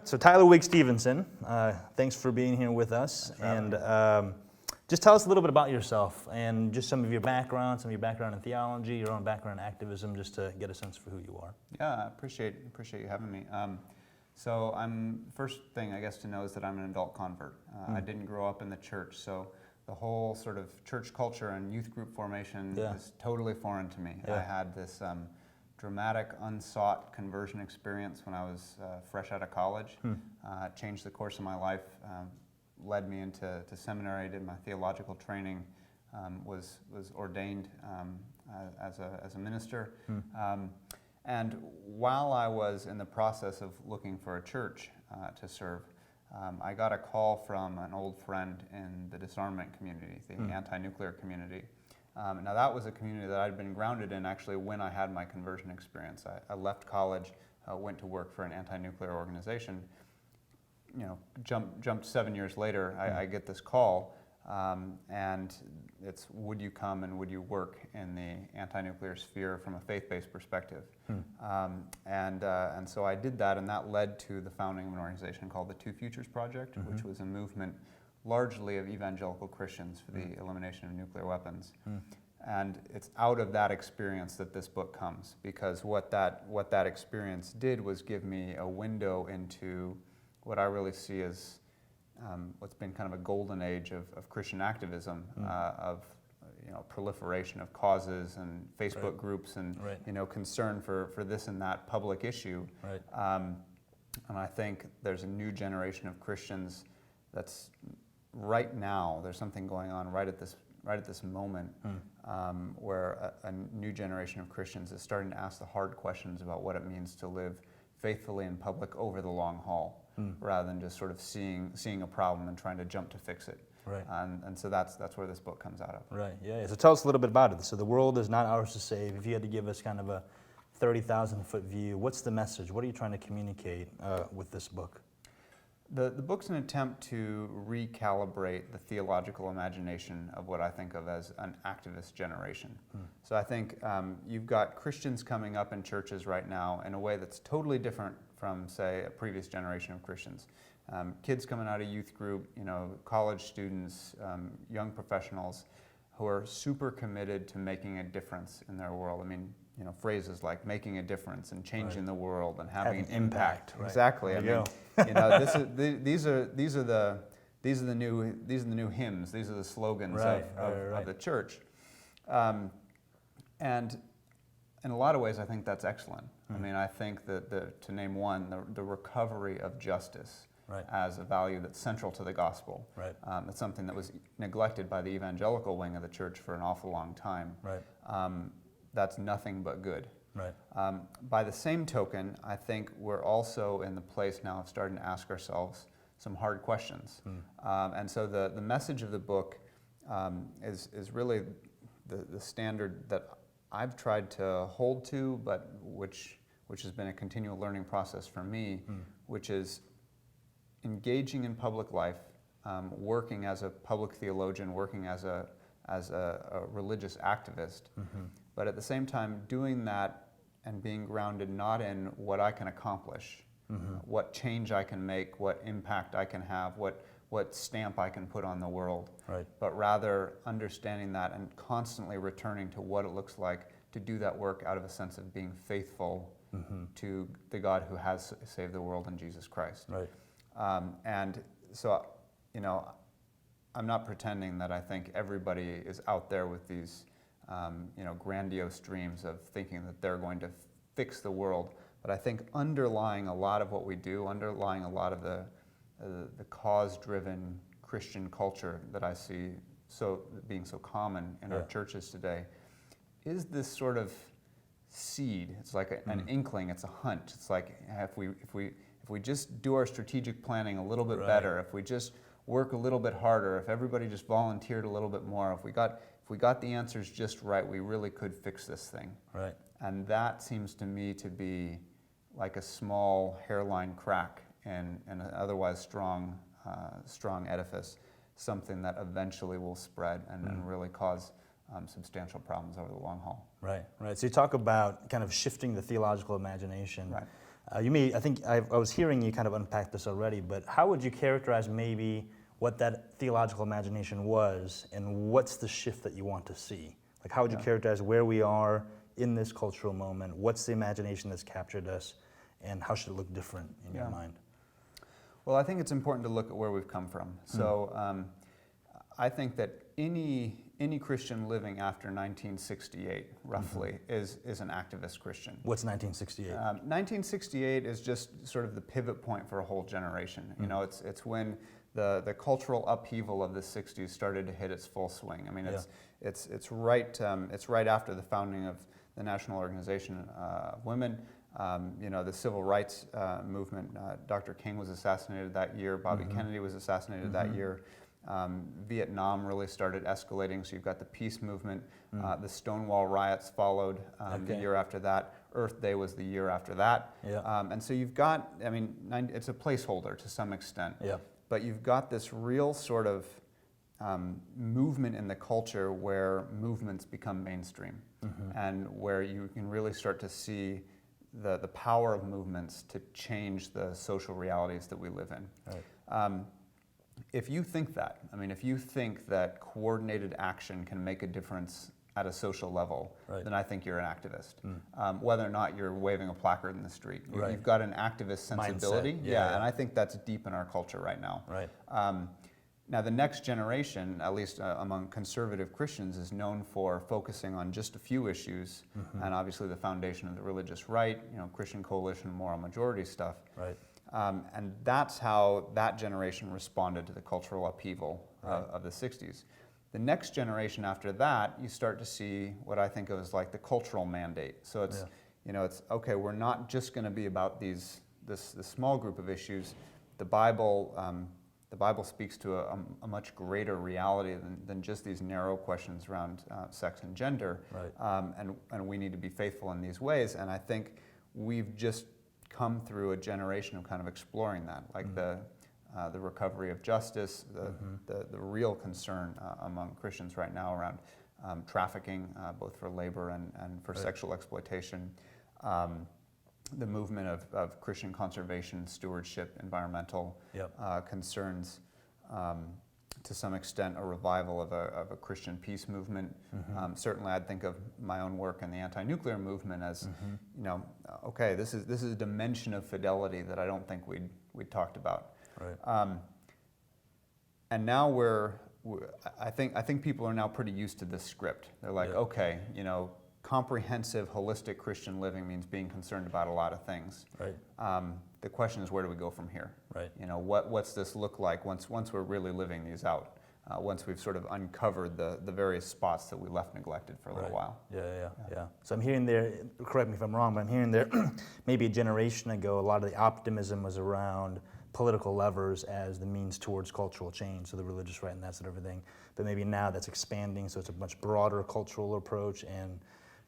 So Tyler Wigg Stevenson, thanks for being here with us. And just tell us a little bit about yourself and just some of your background in theology, your own background in activism, just to get a sense for who you are. Yeah, I appreciate you having me. So first thing I guess to know is that I'm an adult convert. I didn't grow up in the church, so the whole sort of church culture and youth group formation is totally foreign to me. I had this dramatic, unsought conversion experience when I was fresh out of college. Changed the course of my life, led me into seminary, did my theological training, was ordained as a minister. And while I was in the process of looking for a church to serve, I got a call from an old friend in the disarmament community, the anti-nuclear community. Now that was a community that I'd been grounded in actually when I had my conversion experience. I left college, went to work for an anti-nuclear organization. You know, jumped 7 years later, I get this call, and it's, would you come and would you work in the anti-nuclear sphere from a faith-based perspective? And so I did that, and that led to the founding of an organization called the Two Futures Project, which was a movement largely of evangelical Christians for the elimination of nuclear weapons. And it's out of that experience that this book comes, because what that experience did was give me a window into what I really see as what's been kind of a golden age of Christian activism, of proliferation of causes and Facebook groups and concern for this and that public issue. And I think there's a new generation of Christians that's right now, there's something going on right at this moment where a new generation of Christians is starting to ask the hard questions about what it means to live faithfully in public over the long haul, rather than just sort of seeing a problem and trying to jump to fix it. And so that's where this book comes out of. Right, yeah. So tell us a little bit about it. So the world is not ours to save. If you had to give us kind of a 30,000-foot view, what's the message? What are you trying to communicate with this book? The book's an attempt to recalibrate the theological imagination of what I think of as an activist generation. So I think you've got Christians coming up in churches right now in a way that's totally different from, say, a previous generation of Christians. Kids coming out of youth group, college students, young professionals who are super committed to making a difference in their world. I mean, phrases like making a difference and changing the world and having an impact. Exactly. These are the new hymns. These are the slogans of the church. And in a lot of ways, I think that's excellent. I mean, I think that to name one, the recovery of justice as a value that's central to the gospel. It's something that was neglected by the evangelical wing of the church for an awful long time. That's nothing but good. By the same token, I think we're also in the place now of starting to ask ourselves some hard questions. And so the message of the book is really the standard that I've tried to hold to, but which has been a continual learning process for me, which is engaging in public life, working as a public theologian, working as a religious activist, but at the same time doing that and being grounded not in what I can accomplish, what change I can make, what impact I can have, what stamp I can put on the world, but rather understanding that and constantly returning to what it looks like to do that work out of a sense of being faithful to the God who has saved the world in Jesus Christ. And so, I'm not pretending that I think everybody is out there with these, grandiose dreams of thinking that they're going to fix the world. But I think underlying a lot of what we do, underlying a lot of the cause-driven Christian culture that I see being so common in our churches today, is this sort of seed. It's like an inkling. It's a hunch. It's like if we just do our strategic planning a little bit better, if we just work a little bit harder, if everybody just volunteered a little bit more, if we got the answers just right, we really could fix this thing. And that seems to me to be like a small hairline crack in an otherwise strong edifice, something that eventually will spread and really cause substantial problems over the long haul. Right. So you talk about kind of shifting the theological imagination. I think I was hearing you kind of unpack this already, but how would you characterize maybe what that theological imagination was, and what's the shift that you want to see? Like, how would you characterize where we are in this cultural moment? What's the imagination that's captured us, and how should it look different in your mind? Well, I think it's important to look at where we've come from. So I think that any Christian living after 1968, roughly, is an activist Christian. What's 1968? 1968 is just sort of the pivot point for a whole generation. You know, it's when the cultural upheaval of the 60s started to hit its full swing. I mean, it's right after the founding of the National Organization of Women. You know, the civil rights movement. Dr. King was assassinated that year. Bobby Kennedy was assassinated that year. Vietnam really started escalating, so you've got the peace movement. The Stonewall riots followed the year after that. Earth Day was the year after that. And so you've got, I mean, it's a placeholder to some extent. But you've got this real sort of movement in the culture where movements become mainstream, and where you can really start to see the power of movements to change the social realities that we live in. If you think that, I mean, if you think that coordinated action can make a difference at a social level, then I think you're an activist. Whether or not you're waving a placard in the street. You've got an activist sensibility. And I think that's deep in our culture right now. Now, the next generation, at least among conservative Christians, is known for focusing on just a few issues, and obviously the foundation of the religious right, you know, Christian coalition, moral majority stuff. And that's how that generation responded to the cultural upheaval of the 60s. The next generation after that, you start to see what I think of as like the cultural mandate. So it's, you know, it's, okay, we're not just going to be about this small group of issues. The Bible speaks to a much greater reality than just these narrow questions around sex and gender. And we need to be faithful in these ways. And I think we've just come through a generation of kind of exploring that, like the recovery of justice, the real concern among Christians right now around trafficking, both for labor and for sexual exploitation, the movement of Christian conservation, stewardship, environmental concerns, to some extent a revival of a Christian peace movement. Certainly I'd think of my own work in the anti-nuclear movement as, you know, okay, this is a dimension of fidelity that I don't think we'd talked about. And now I think people are now pretty used to this script. They're like, okay, you know, comprehensive, holistic Christian living means being concerned about a lot of things. The question is, where do we go from here? You know, what's this look like once we're really living these out? Once we've sort of uncovered the various spots that we left neglected for a little while. So I'm hearing there, correct me if I'm wrong, but I'm hearing there maybe a generation ago, a lot of the optimism was around political levers as the means towards cultural change, so the religious right and that sort of everything. But maybe now that's expanding, so it's a much broader cultural approach, and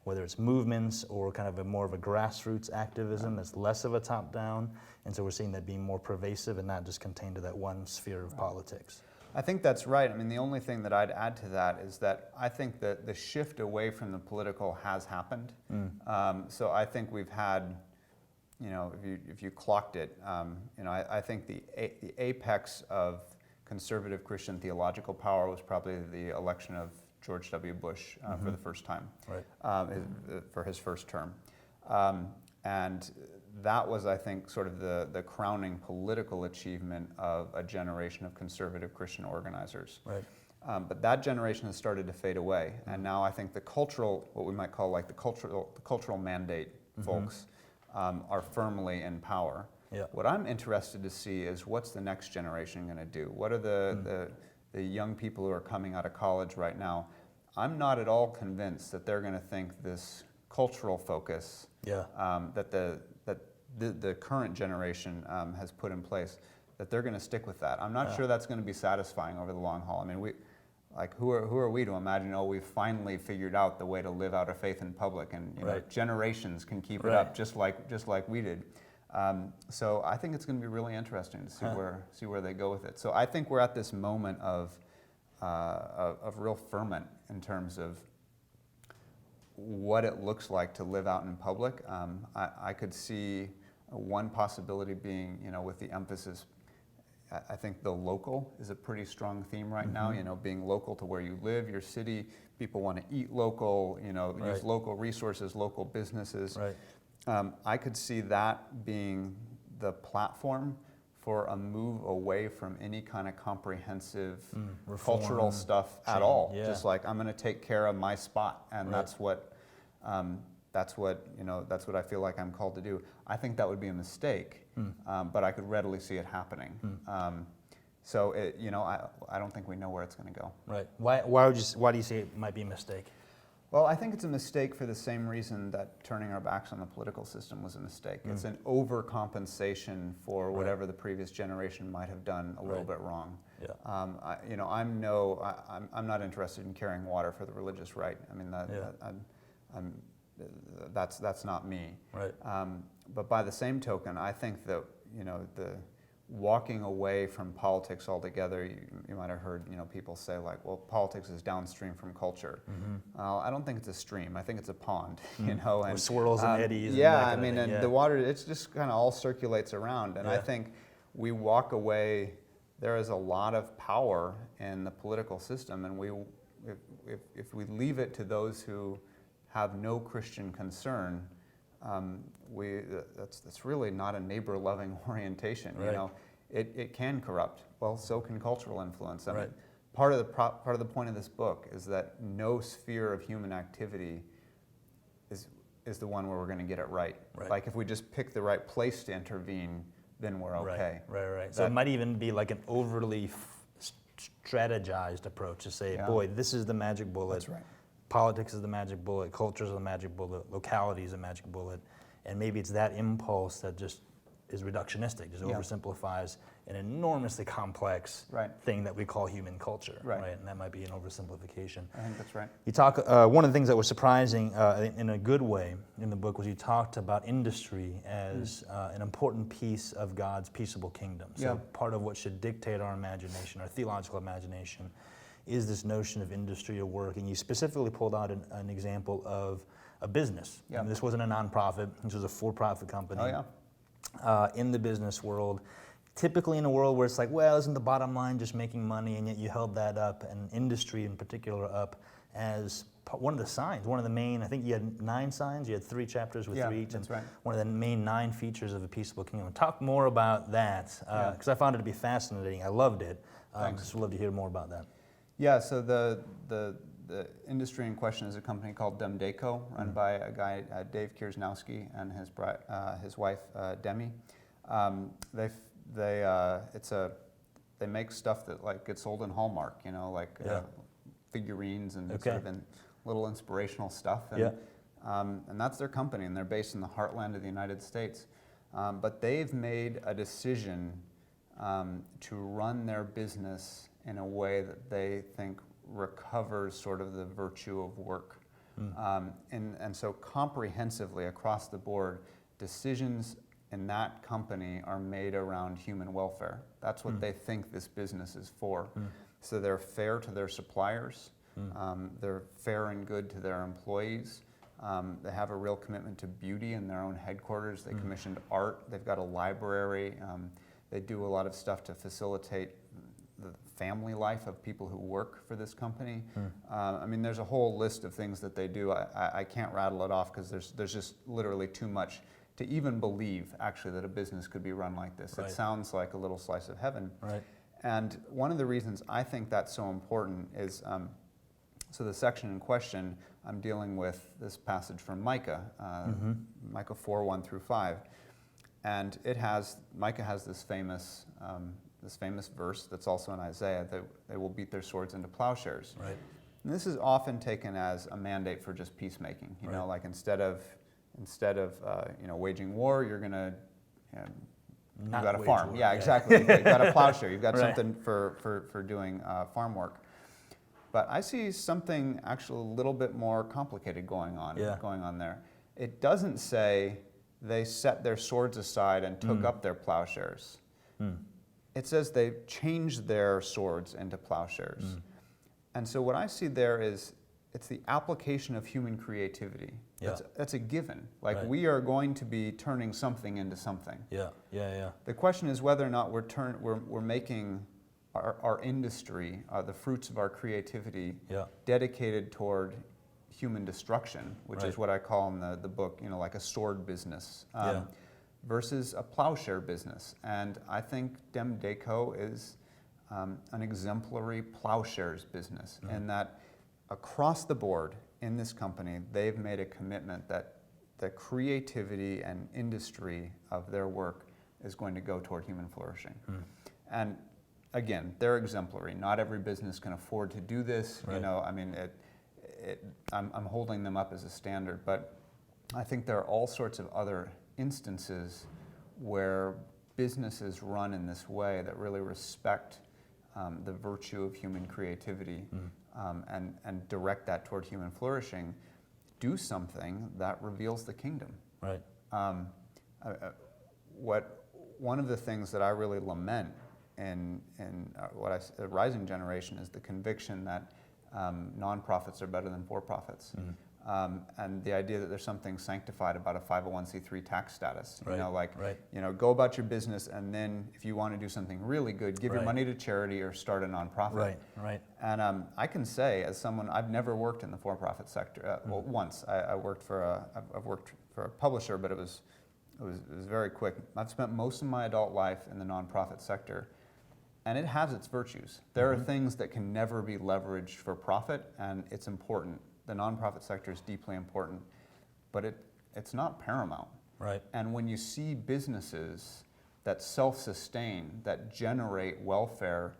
whether it's movements or kind of more of a grassroots activism that's less of a top-down, and so we're seeing that being more pervasive and not just contained to that one sphere of politics. I think that's right. I mean, the only thing that I'd add to that is that I think that the shift away from the political has happened. So I think we've had, you know, if you clocked it, you know, I think the apex of conservative Christian theological power was probably the election of George W. Bush for the first time, for his first term. And that was, I think, sort of the crowning political achievement of a generation of conservative Christian organizers. But that generation has started to fade away. And now I think the cultural, what we might call like the cultural mandate folks are firmly in power. What I'm interested to see is what's the next generation going to do? What are the young people who are coming out of college right now? I'm not at all convinced that they're going to think this cultural focus that the current generation has put in place, that they're going to stick with that. I'm not sure that's going to be satisfying over the long haul. I mean, who are we to imagine, oh, we've finally figured out the way to live out our faith in public, and you know, generations can keep it up just like we did. So I think it's going to be really interesting to see where they go with it. So I think we're at this moment of real ferment in terms of what it looks like to live out in public. I could see One possibility being, with the emphasis, I think the local is a pretty strong theme right now, being local to where you live, your city. People want to eat local, use local resources, local businesses. Right. I could see that being the platform for a move away from any kind of comprehensive cultural stuff at all. Yeah. Just like, I'm going to take care of my spot, and that's what I feel like I'm called to do. I think that would be a mistake, but I could readily see it happening. So I don't think we know where it's going to go. Right. Why do you say it might be a mistake? Well, I think it's a mistake for the same reason that turning our backs on the political system was a mistake. It's an overcompensation for whatever the previous generation might have done a little bit wrong. Yeah. I'm not interested in carrying water for the religious right. I mean, that's not me. Right. But by the same token, I think that the walking away from politics altogether, you might have heard people say like, well, politics is downstream from culture. I don't think it's a stream. I think it's a pond. And with swirls and eddies. Yeah, and the water, it's just kind of all circulates around. And I think we walk away. There is a lot of power in the political system, and if we leave it to those who have no Christian concern, that's really not a neighbor-loving orientation. Right. It can corrupt. Well, so can cultural influence. I mean, part of the point of this book is that no sphere of human activity is the one where we're going to get it right. Like if we just pick the right place to intervene, then we're okay. Right. So it might even be like an overly strategized approach to say, boy, this is the magic bullet. That's right. Politics is the magic bullet, culture is the magic bullet, locality is the magic bullet, and maybe it's that impulse that just is reductionistic, just oversimplifies an enormously complex thing that we call human culture, right? And that might be an oversimplification. I think that's right. You talk, one of the things that was surprising in a good way in the book was you talked about industry as an important piece of God's peaceable kingdom. So part of what should dictate our imagination, our theological imagination, is this notion of industry or work. And you specifically pulled out an example of a business. I mean, this wasn't a nonprofit, this was a for-profit company. In the business world, typically in a world where it's like, well, isn't the bottom line just making money? And yet you held that up, and industry in particular, up as one of the signs, one of the main, I think you had 9 signs, you had 3 chapters with 3 each. That's right. One of the main 9 features of a peaceable kingdom. Talk more about that, because I found it to be fascinating. I loved it. Just would love to hear more about that. Yeah, so the industry in question is a company called Demdeco, run by a guy, Dave Kiersnowski, and his wife, Demi. They make stuff that like gets sold in Hallmark, figurines and sort of little inspirational stuff. And that's their company, and they're based in the heartland of the United States. But they've made a decision to run their business in a way that they think recovers sort of the virtue of work. And so comprehensively across the board, decisions in that company are made around human welfare. That's what they think this business is for. So they're fair to their suppliers, they're fair and good to their employees. They have a real commitment to beauty in their own headquarters. They commissioned art, they've got a library, they do a lot of stuff to facilitate the family life of people who work for this company. I mean, there's a whole list of things that they do. I can't rattle it off because there's just literally too much to even believe, actually, that a business could be run like this. It sounds like a little slice of heaven. And one of the reasons I think that's so important is, so the section in question, I'm dealing with this passage from Micah, Micah 4, 1 through 5. And Micah has this famous verse that's also in Isaiah, that they will beat their swords into plowshares. And this is often taken as a mandate for just peacemaking. You know, like instead of waging war, you're gonna you've got a farm. War. Yeah, exactly. You've got a plowshare. You've got something for doing farm work. But I see something actually a little bit more complicated going on there. It doesn't say they set their swords aside and took up their plowshares. It says they changed their swords into plowshares. And so what I see there is it's the application of human creativity. Yeah. That's a given. Like Right. we are going to be turning something into something. Yeah, yeah, yeah. The question is whether or not we're making our industry, the fruits of our creativity, dedicated toward human destruction, which is what I call in the book, like a sword business, versus a plowshare business. And I think Dem Deco is an exemplary plowshares business, in that across the board in this company, they've made a commitment that the creativity and industry of their work is going to go toward human flourishing. And again, they're exemplary. Not every business can afford to do this. Right. I mean, I'm holding them up as a standard, but I think there are all sorts of other instances where businesses run in this way that really respect the virtue of human creativity and direct that toward human flourishing, do something that reveals the kingdom. Right. One of the things that I really lament in the rising generation is the conviction that nonprofits are better than for-profits. And the idea that there's something sanctified about a 501c3 tax status. Go about your business, and then if you want to do something really good, give your money to charity or start a nonprofit. Right. And I can say, as someone, I've never worked in the for-profit sector. Well, once I've worked for a publisher, but it was very quick. I've spent most of my adult life in the nonprofit sector, and it has its virtues. There are things that can never be leveraged for profit, and it's important. The nonprofit sector is deeply important, but it's not paramount. Right. And when you see businesses that self-sustain, that generate welfare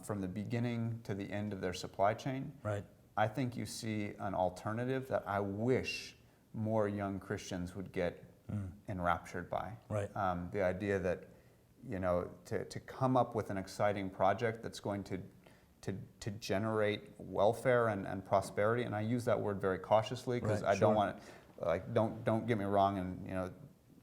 from the beginning to the end of their supply chain, I think you see an alternative that I wish more young Christians would get enraptured by. Right. The idea that, to come up with an exciting project that's going to generate welfare and prosperity, and I use that word very cautiously because I don't want to, don't get me wrong, and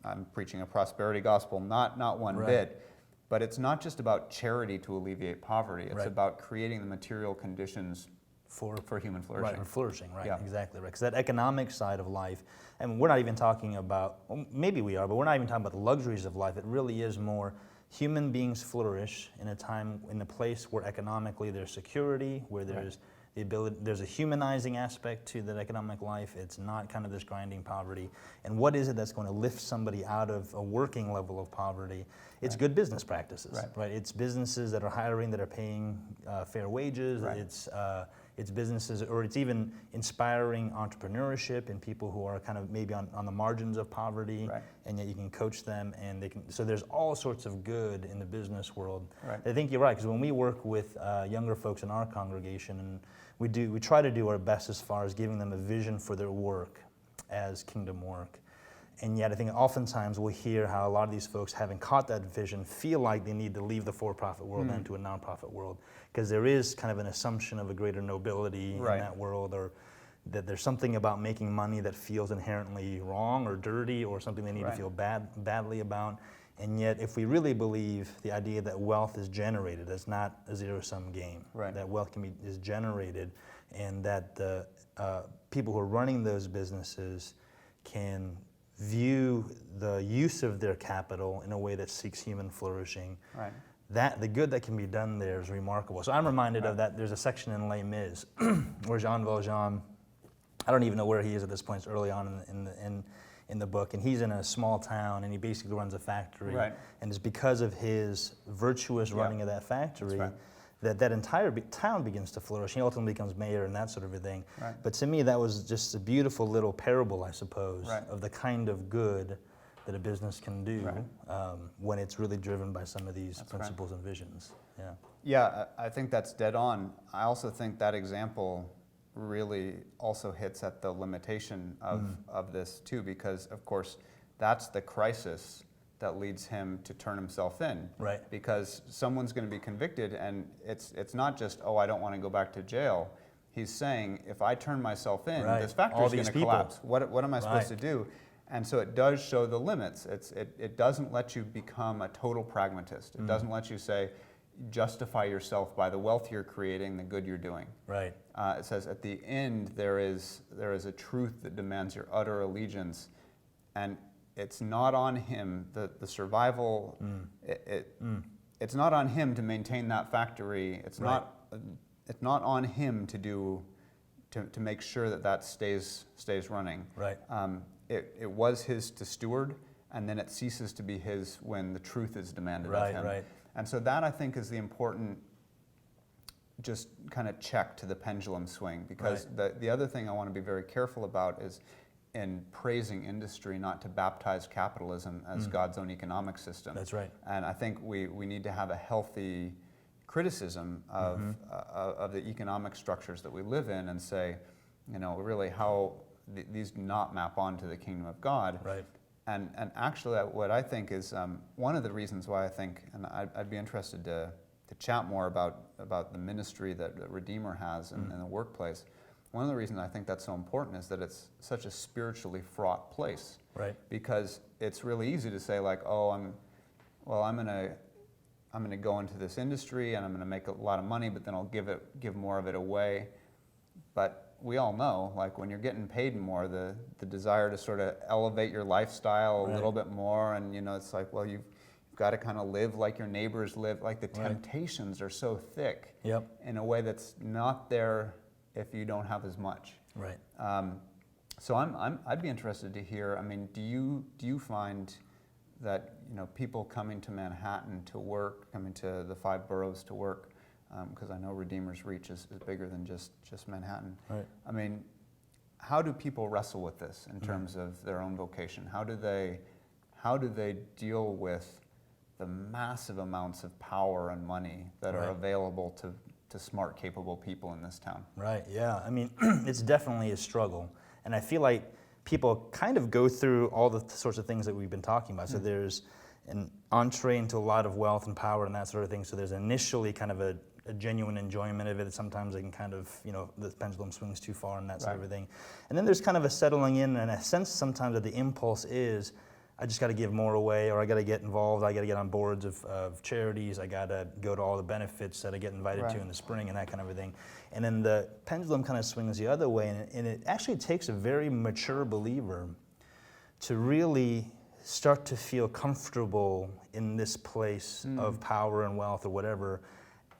I'm preaching a prosperity gospel, not one bit, but it's not just about charity to alleviate poverty. It's about creating the material conditions for human flourishing. Right, for flourishing, right, Yeah. exactly right. Because that economic side of life, and we're not even talking about, well, maybe we are, but we're not even talking about the luxuries of life. It really is more human beings flourish in a place where economically there's security, where there's the ability, there's a humanizing aspect to that economic life. It's not kind of this grinding poverty. And what is it that's going to lift somebody out of a working level of poverty? It's good business practices, right? It's businesses that are hiring, that are paying fair wages. It's businesses, or it's even inspiring entrepreneurship in people who are kind of maybe on the margins of poverty, and yet you can coach them, and they can. So there's all sorts of good in the business world. I think you're right, because when we work with younger folks in our congregation, and we try to do our best as far as giving them a vision for their work as kingdom work. And yet I think oftentimes we'll hear how a lot of these folks, having caught that vision, feel like they need to leave the for-profit world and into a nonprofit world, because there is kind of an assumption of a greater nobility in that world, or that there's something about making money that feels inherently wrong or dirty, or something they need to feel badly about. And yet if we really believe the idea that wealth is generated, that's not a zero-sum game, that wealth is generated, and that the people who are running those businesses can view the use of their capital in a way that seeks human flourishing. That the good that can be done there is remarkable. So I'm reminded of that. There's a section in Les Mis where Jean Valjean, I don't even know where he is at this point. It's early on in the book, and he's in a small town, and he basically runs a factory. And it's because of his virtuous running of that factory that entire town begins to flourish. He ultimately becomes mayor and that sort of a thing. But to me, that was just a beautiful little parable, I suppose, of the kind of good that a business can do when it's really driven by some of these principles and visions. Yeah, I think that's dead on. I also think that example really also hits at the limitation of this too, because of course that's the crisis that leads him to turn himself in. Because someone's going to be convicted, and it's not just, oh, I don't want to go back to jail. He's saying, if I turn myself in, this factory is going to collapse. What am I supposed to do? And so it does show the limits. It doesn't let you become a total pragmatist. It doesn't let you say, justify yourself by the wealth you're creating, the good you're doing. Right. It says at the end there is a truth that demands your utter allegiance, and it's not on him, the survival, it's not on him to maintain that factory. It's not on him to make sure that stays running. Right. It was his to steward, and then it ceases to be his when the truth is demanded of him. Right. And so that, I think, is the important just kind of check to the pendulum swing, because the other thing I want to be very careful about is in praising industry, not to baptize capitalism as God's own economic system. That's right. And I think we need to have a healthy criticism of the economic structures that we live in, and say, really how these do not map onto the kingdom of God. Right. And actually, what I think is one of the reasons why I think, and I'd be interested to chat more about the ministry that Redeemer has in the workplace. One of the reasons I think that's so important is that it's such a spiritually fraught place. Right. Because it's really easy to say, like, oh, I'm gonna go into this industry and I'm gonna make a lot of money, but then I'll give more of it away. But we all know, like, when you're getting paid more, the desire to sort of elevate your lifestyle a little bit more, and it's like, well, you've got to kind of live like your neighbors live. Like, the temptations are so thick in a way that's not there if you don't have as much. Right. So I'd be interested to hear. I mean, do you find that people coming to Manhattan to work, coming to the 5 boroughs to work, because I know Redeemer's reach is bigger than just Manhattan. Right. I mean, how do people wrestle with this in terms of their own vocation? How do they deal with the massive amounts of power and money that are available to smart, capable people in this town? Right, yeah. I mean, it's definitely a struggle. And I feel like people kind of go through all the sorts of things that we've been talking about. So there's an entree into a lot of wealth and power and that sort of thing. So there's initially kind of a genuine enjoyment of it. Sometimes they can kind of, the pendulum swings too far and that sort of thing. And then there's kind of a settling in, and a sense sometimes that the impulse is, I just got to give more away, or I got to get involved, I got to get on boards of charities, I got to go to all the benefits that I get invited to in the spring and that kind of a thing. And then the pendulum kind of swings the other way, and it actually takes a very mature believer to really start to feel comfortable in this place of power and wealth or whatever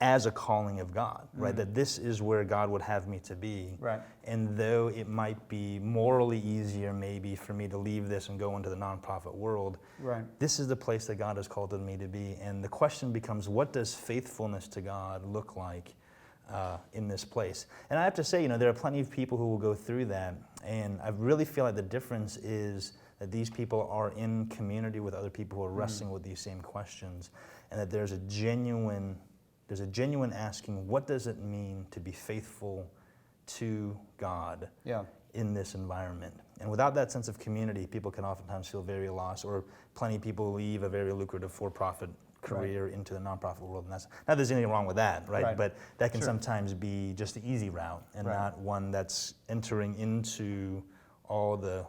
as a calling of God, right? That this is where God would have me to be. Right. And though it might be morally easier maybe for me to leave this and go into the nonprofit world, this is the place that God has called me to be. And the question becomes, what does faithfulness to God look like in this place? And I have to say, there are plenty of people who will go through that, and I really feel like the difference is that these people are in community with other people who are wrestling with these same questions, and that there's a genuine asking, what does it mean to be faithful to God in this environment? And without that sense of community, people can oftentimes feel very lost, or plenty of people leave a very lucrative for-profit career into the nonprofit world. And that's, not there's anything wrong with that, right? But that can sometimes be just the easy route, and not one that's entering into all the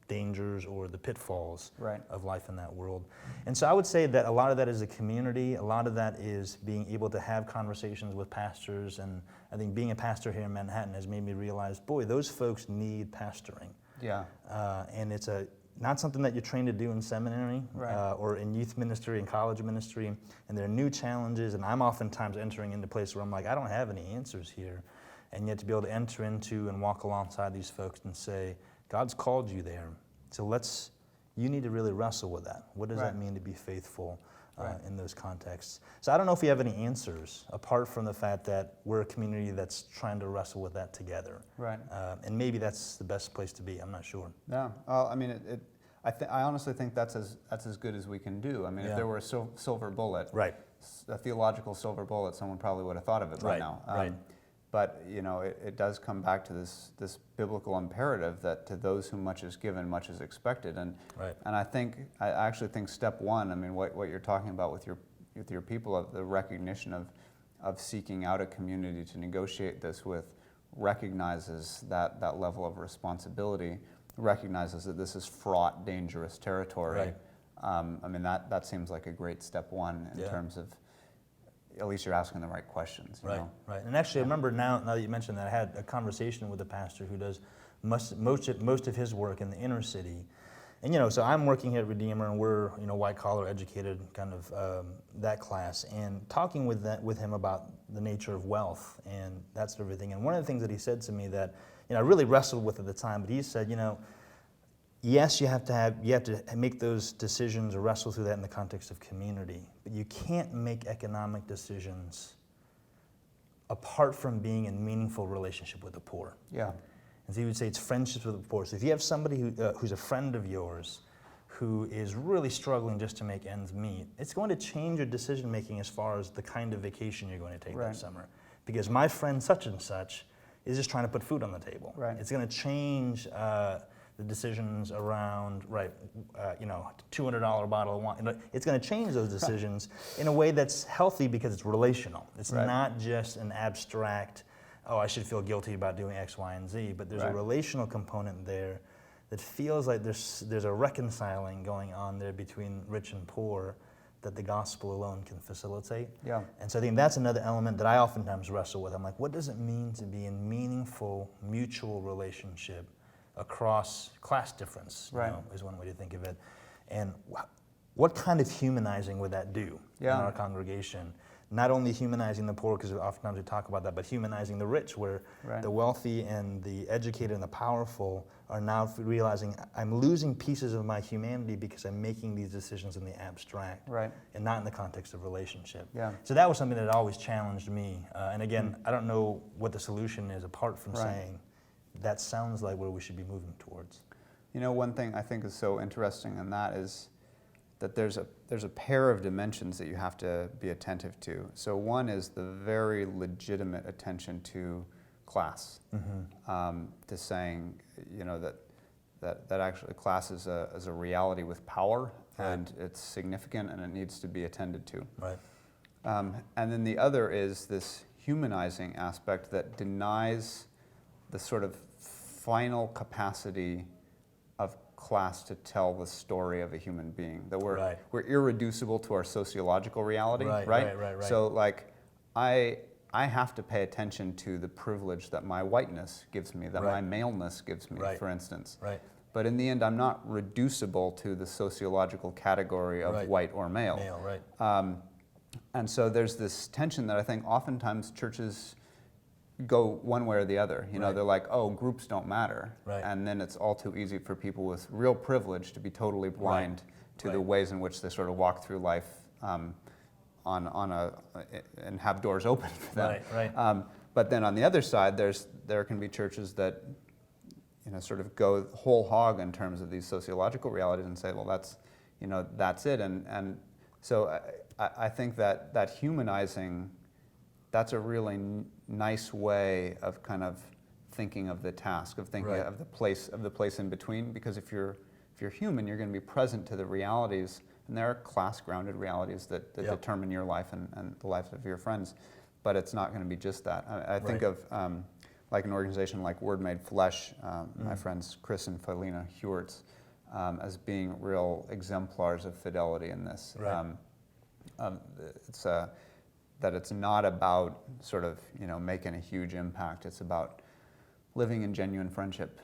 dangers or the pitfalls of life in that world. And so I would say that a lot of that is a community, a lot of that is being able to have conversations with pastors, and I think being a pastor here in Manhattan has made me realize, boy, those folks need pastoring. Yeah. And it's not something that you're trained to do in seminary or in youth ministry and college ministry, and there are new challenges, and I'm oftentimes entering into places where I'm like, I don't have any answers here, and yet to be able to enter into and walk alongside these folks and say, God's called you there, so you need to really wrestle with that. What does that mean to be faithful in those contexts? So I don't know if you have any answers, apart from the fact that we're a community that's trying to wrestle with that together. And maybe that's the best place to be, I'm not sure. Yeah, well, I mean, I honestly think that's as good as we can do. I mean, if there were a silver bullet, a theological silver bullet, someone probably would have thought of it by now. But it does come back to this biblical imperative that to those whom much is given, much is expected. And I actually think step one, I mean, what you're talking about with your people, of the recognition of seeking out a community to negotiate this with, recognizes that level of responsibility, recognizes that this is fraught, dangerous territory. I mean, that seems like a great step one in terms of at least you're asking the right questions. You know? Right. And actually, I remember now that you mentioned that, I had a conversation with a pastor who does most of his work in the inner city. And, so I'm working here at Redeemer, and we're, white collar educated, kind of that class, and talking with him about the nature of wealth and that sort of thing. And one of the things that he said to me that, I really wrestled with at the time, but he said, yes, you have to make those decisions or wrestle through that in the context of community, but you can't make economic decisions apart from being in meaningful relationship with the poor. Yeah. And so he would say it's friendships with the poor. So if you have somebody who's a friend of yours who is really struggling just to make ends meet, it's going to change your decision making as far as the kind of vacation you're going to take that summer. Because my friend such and such is just trying to put food on the table. Right. It's going to change the decisions around, $200 bottle of wine. It's going to change those decisions in a way that's healthy because it's relational. It's not just an abstract, I should feel guilty about doing X, Y, and Z, but there's a relational component there that feels like there's a reconciling going on there between rich and poor that the gospel alone can facilitate. Yeah. And so I think that's another element that I oftentimes wrestle with. I'm like, what does it mean to be in meaningful, mutual relationship across class difference, is one way to think of it. And what kind of humanizing would that do in our congregation? Not only humanizing the poor, because oftentimes we talk about that, but humanizing the rich, where the wealthy and the educated and the powerful are now realizing I'm losing pieces of my humanity because I'm making these decisions in the abstract and not in the context of relationship. Yeah. So that was something that always challenged me. And again, I don't know what the solution is apart from saying that sounds like where we should be moving towards. One thing I think is so interesting in that is that there's a pair of dimensions that you have to be attentive to. So one is the very legitimate attention to class, to saying, that actually class is a reality with power, and it's significant and it needs to be attended to. Right. And then the other is this humanizing aspect that denies the sort of final capacity of class to tell the story of a human being, that we're irreducible to our sociological reality, right? So I have to pay attention to the privilege that my whiteness gives me, that my maleness gives me, for instance. Right. But in the end, I'm not reducible to the sociological category of white or male. And so there's this tension that I think oftentimes churches go one way or the other. They're like, groups don't matter. And then it's all too easy for people with real privilege to be totally blind to the ways in which they sort of walk through life and have doors open for them. But then on the other side, there can be churches that sort of go whole hog in terms of these sociological realities and say, well, that's it. And so I think that humanizing, that's a really nice way of kind of thinking of the task, of thinking of the place in between. Because if you're human, you're going to be present to the realities, and there are class-grounded realities that determine your life and the lives of your friends. But it's not going to be just that. I think of like an organization like Word Made Flesh, my friends Chris and Phileena Hewerts, as being real exemplars of fidelity in this. That it's not about sort of making a huge impact. It's about living in genuine friendship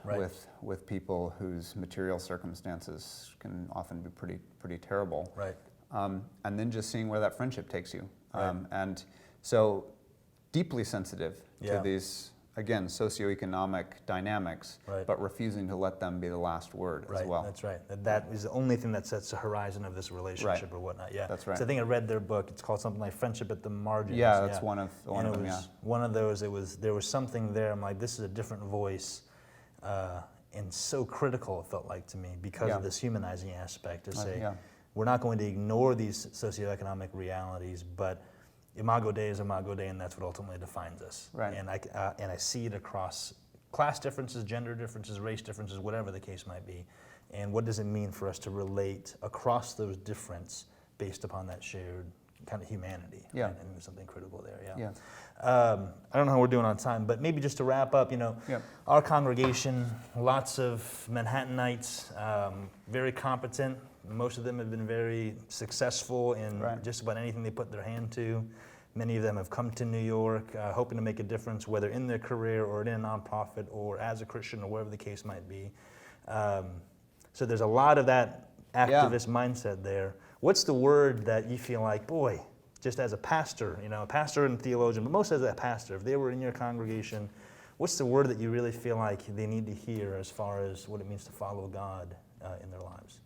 with people whose material circumstances can often be pretty terrible. And then just seeing where that friendship takes you. And so deeply sensitive to these, again, socioeconomic dynamics, but refusing to let them be the last word as well. That's right. That is the only thing that sets the horizon of this relationship or whatnot. Yeah, that's right. So I think I read their book. It's called something like Friendship at the Margins. Yeah, that's one of them. One of those. There was something there. I'm like, this is a different voice, and so critical it felt like to me because of this humanizing aspect to say we're not going to ignore these socioeconomic realities, but Imago Dei is Imago Dei, and that's what ultimately defines us. And I see it across class differences, gender differences, race differences, whatever the case might be. And what does it mean for us to relate across those differences based upon that shared kind of humanity? And there's something critical there. I don't know how we're doing on time, but maybe just to wrap up, our congregation, lots of Manhattanites, very competent. Most of them have been very successful in just about anything they put their hand to. Many of them have come to New York hoping to make a difference, whether in their career or in a nonprofit or as a Christian or whatever the case might be. So there's a lot of that activist mindset there. What's the word that you feel like, boy, just as a pastor, a pastor and theologian, but most as a pastor, if they were in your congregation, what's the word that you really feel like they need to hear as far as what it means to follow God in their lives?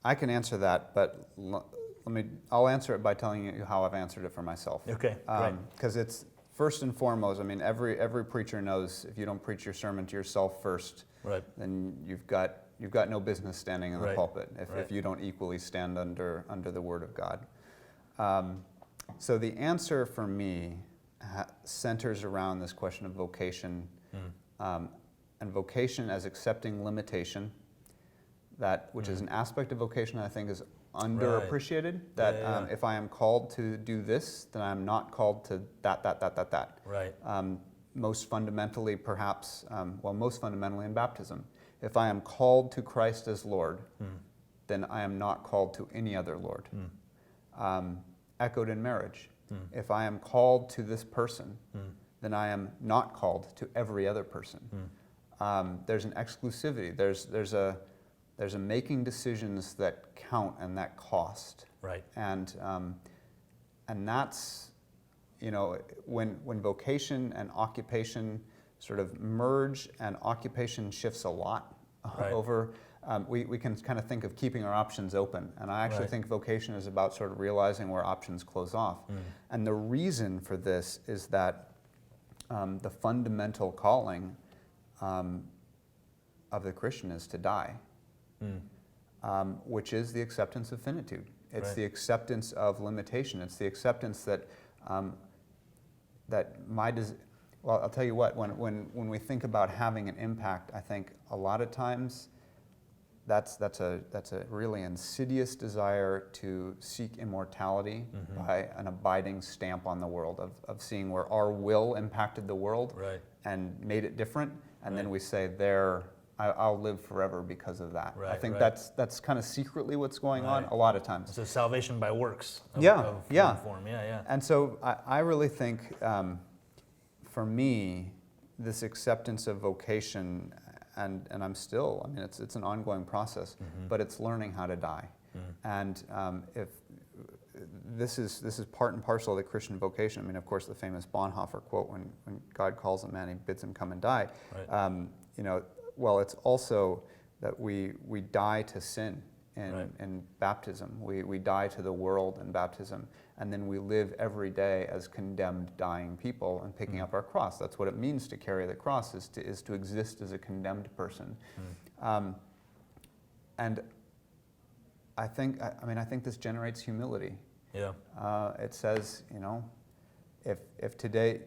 I can answer that, but I'll answer it by telling you how I've answered it for myself. Okay, great. Because it's first and foremost, every preacher knows if you don't preach your sermon to yourself first, right, then you've got no business standing in the pulpit if you don't equally stand under the Word of God. So the answer for me centers around this question of vocation, and vocation as accepting limitation, which is an aspect of vocation that I think is underappreciated. That if I am called to do this, then I'm not called to that. Right. Most fundamentally, perhaps, most fundamentally in baptism. If I am called to Christ as Lord, then I am not called to any other Lord. Echoed in marriage. If I am called to this person, then I am not called to every other person. There's an exclusivity. There's a making decisions that count and that cost. Right. And that's, when vocation and occupation sort of merge and occupation shifts a lot over, we can kind of think of keeping our options open. And I actually think vocation is about sort of realizing where options close off. And the reason for this is that the fundamental calling of the Christian is to die. Which is the acceptance of finitude. It's the acceptance of limitation. It's the acceptance that I'll tell you what. When we think about having an impact, I think a lot of times that's a really insidious desire to seek immortality by an abiding stamp on the world of seeing where our will impacted the world and made it different, and then we say I'll live forever because of that. I think that's kind of secretly what's going on a lot of times. So salvation by works. Form. And so I really think, for me, this acceptance of vocation, and I'm still, it's an ongoing process, but it's learning how to die. And if this is part and parcel of the Christian vocation. Of course, the famous Bonhoeffer quote, when God calls a man, he bids him come and die. Well, it's also that we die to sin in baptism. We die to the world in baptism, and then we live every day as condemned, dying people and picking up our cross. That's what it means to carry the cross, is to exist as a condemned person. And I think this generates humility. It says, if today.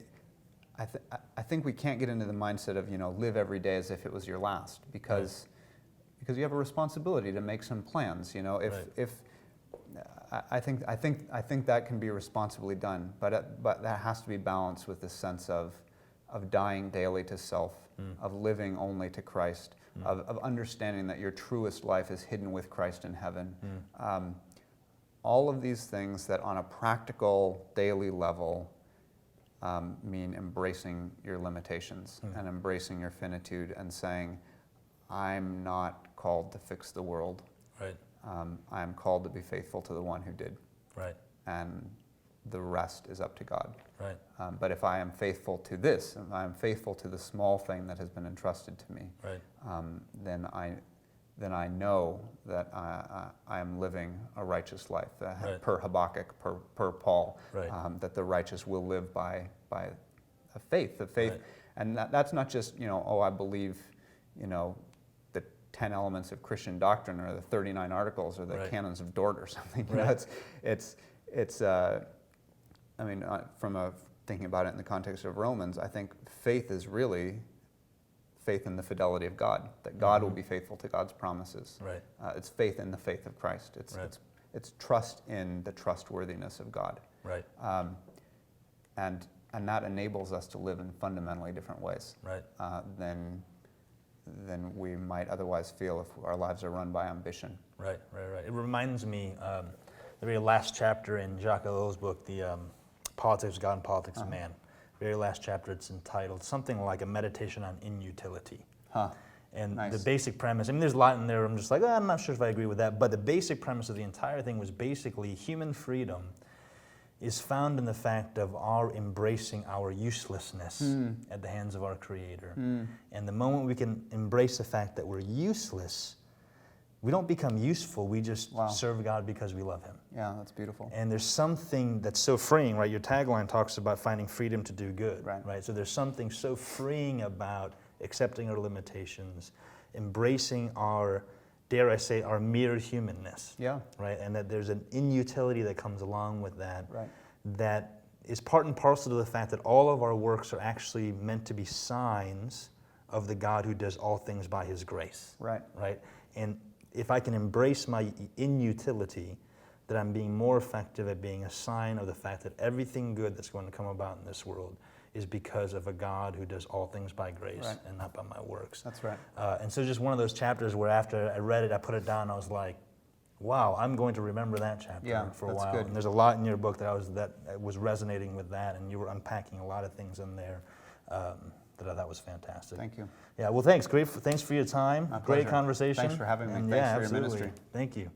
I think we can't get into the mindset of live every day as if it was your last, because you have a responsibility to make some plans. I think that can be responsibly done, but that has to be balanced with the sense of dying daily to self, of living only to Christ, of understanding that your truest life is hidden with Christ in heaven. All of these things that on a practical daily level mean embracing your limitations and embracing your finitude and saying, I'm not called to fix the world. I am called to be faithful to the one who did. And the rest is up to God. But if I am faithful to this, if I am faithful to the small thing that has been entrusted to me, then I know that I am living a righteous life, per Habakkuk, per Paul, that the righteous will live by a faith. And that's not just, I believe, the 10 elements of Christian doctrine or the 39 articles or the canons of Dort or something. Thinking about it in the context of Romans, I think faith is really faith in the fidelity of God, that God will be faithful to God's promises. It's faith in the faith of Christ. It's trust in the trustworthiness of God. And that enables us to live in fundamentally different ways than than we might otherwise feel if our lives are run by ambition. Right. It reminds me, the very last chapter in Jacques Ellul's book, the Politics of God and Politics of Man. Very last chapter, it's entitled something like A Meditation on Inutility. And nice. The basic premise, I mean, there's a lot in there, I'm just like, I'm not sure if I agree with that, but the basic premise of the entire thing was basically human freedom is found in the fact of our embracing our uselessness at the hands of our Creator. And the moment we can embrace the fact that we're useless, we don't become useful, we just serve God because we love Him. Yeah, that's beautiful. And there's something that's so freeing, right? Your tagline talks about finding freedom to do good, right? So there's something so freeing about accepting our limitations, embracing our, dare I say, our mere humanness. Yeah. Right? And that there's an inutility that comes along with that. Right. That is part and parcel to the fact that all of our works are actually meant to be signs of the God who does all things by His grace. Right. Right? And if I can embrace my inutility, that I'm being more effective at being a sign of the fact that everything good that's going to come about in this world is because of a God who does all things by grace and not by my works. That's right. And so just one of those chapters where after I read it, I put it down, I was like, wow, I'm going to remember that chapter for a while. Good. And there's a lot in your book that was resonating with that, and you were unpacking a lot of things in there that I thought was fantastic. Thank you. Yeah, well, thanks. Thanks for your time. My Great pleasure. conversation. Thanks for having me. And Thanks yeah, for your absolutely. ministry. Thank you.